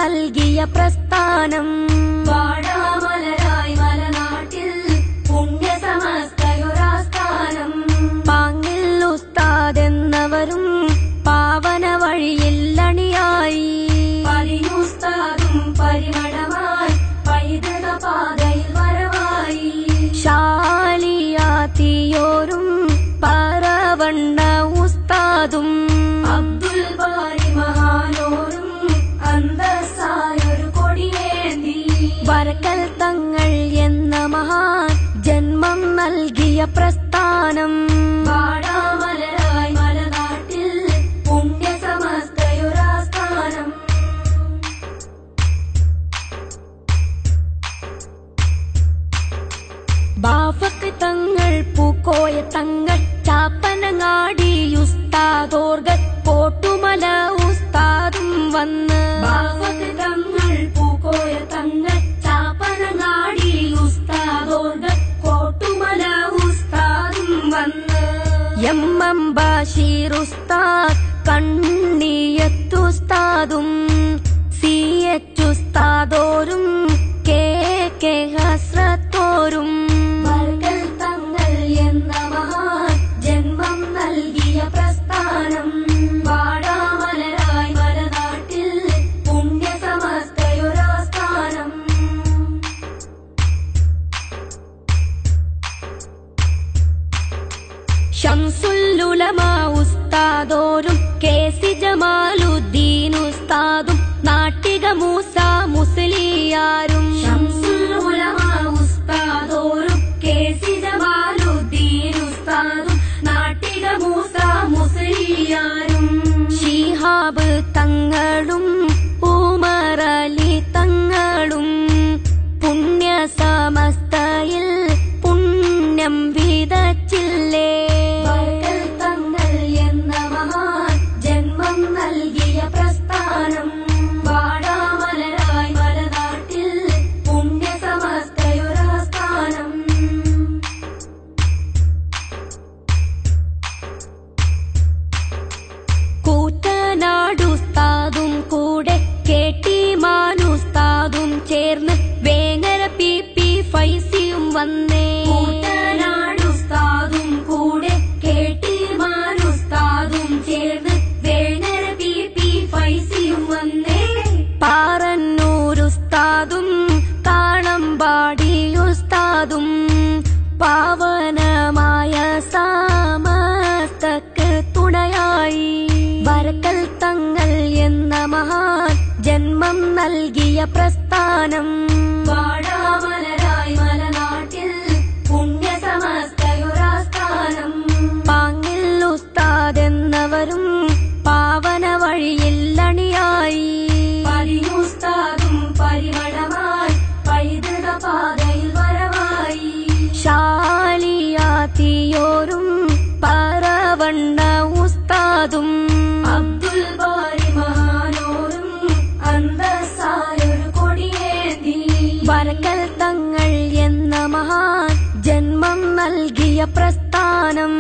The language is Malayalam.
നൽകിയ പ്രസ്ഥാനം വാടാമലരായി മലനാട്ടിൽ പുണ്യസമസ്തയൊരാസ്ഥാനം പാങ്ങിൽ ഉസ്താദ് എന്നവരും പാവന വഴിയിൽ അണിയായി പരിയുസ്താദും പരിമളമായി പൈതൃക പാതയിൽ വരവായി ശാലിയാത്തിയോരും പറവണ്ണ ഉസ്താദും അബ്ദുൽ ബാരി മഹാനോരും അന്തസ്സായൊരു കൊടിയേന്തി ബറക്കൽ തങ്ങൾ എന്ന മഹാൻ ജന്മം നൽകിയ പ്രസ്ഥാനം വാടാമലരായി മലനാട്ടിൽ പുണ്യസമസ്തയൊരാസ്ഥാനം ബാഫക്ക് തങ്ങൾ പൂക്കോയ തങ്ങൾ ചാപ്പനങ്ങാടി ഉസ്താദോർകൾ കോട്ടുമല ഉസ്താദും വന്ന് ബാഫക്ക് തങ്ങൾ പൂക്കോയ തങ്ങൾ ചാപ്പനങ്ങാടി ഉസ്താദോർകൾ കോട്ടുമല ഉസ്താദും വന്ന് എം ബഷീർ ഉസ്താദ് കണ്ണിയത്തുസ്താദും സി എച്ച് ഉസ്താദോരും കെ ഹസ്രത്തോരും ബർക്കൽ തങ്ങൾ എന്ന മഹാൻ ജന്മം നൽകിയ പ്രസ്ഥാനം വാടാമലരായി മലനാട്ടിൽ പുണ്യസമസ്തയൊരാസ്ഥാനം ശംസുൽ ഉലമ ഉസ്താദോരും കെ സി ജമാലുദ്ദീൻ ഉസ്താദും നാട്ടിക മൂസ മുസ്ലിയാരും ശംസുൽ ഉലമ ഉസ്താദോരും കെ സി ജമാലുദ്ദീൻ ഉസ്താദും നാട്ടിക മൂസ മുസ്ലിയാരും ശിഹാബ് തങ്ങളും ഉമർ അലി തങ്ങളും പുണ്യസമസ്തയിൽ പുണ്യം വിതച്ചില്ലേ ബർക്കൽ തങ്ങൾ എന്ന മഹാൻ ജന്മം നൽകിയ പ്രസ്ഥാനം വാടാമലരായി മലനാട്ടിൽ പുണ്യസമസ്തയൊരാസ്ഥാനം കൂറ്റനാടുസ്താദും കൂടെ കെ.ടി. മാനുസ്താദും ചേർന്ന് വേങ്ങര പി ഫൈസിയും വന്നേ കൂറ്റനാടുസ്താദും കൂടെ കെ.ടി. മാനുസ്താദും ചേർന്ന് വേങ്ങര പി ഫൈസിയും വന്നേ പാറന്നൂരുസ്താദും കാണമ്പാടി ഉസ്താദും പാവനമായ സമസ്തക്ക് തുണയായി ബർക്കൽ തങ്ങൾ എന്ന മഹാൻ ജന്മം നൽകിയ പ്രസ്ഥാനം വാടാമലരായി മലനാട്ടിൽ പുണ്യസമസ്തയൊരാസ്ഥാനം പാങ്ങിൽ ഉസ്താദ് എന്നവരും പാവന വഴിയിൽ അണിയായി പരിയുസ്താദും പരിമളമായി പൈതൃക പാതയിൽ വരവായി ശാലിയാത്തിയോരും പറവണ്ണ ഉസ്താദും അബ്ദുൽ ബാരി മഹാനോരും അന്തസ്സായൊരു കൊടിയേന്തി ബറക്കൽ തങ്ങൾ എന്ന മഹാൻ ജന്മം നൽകിയ പ്രസ്ഥാനം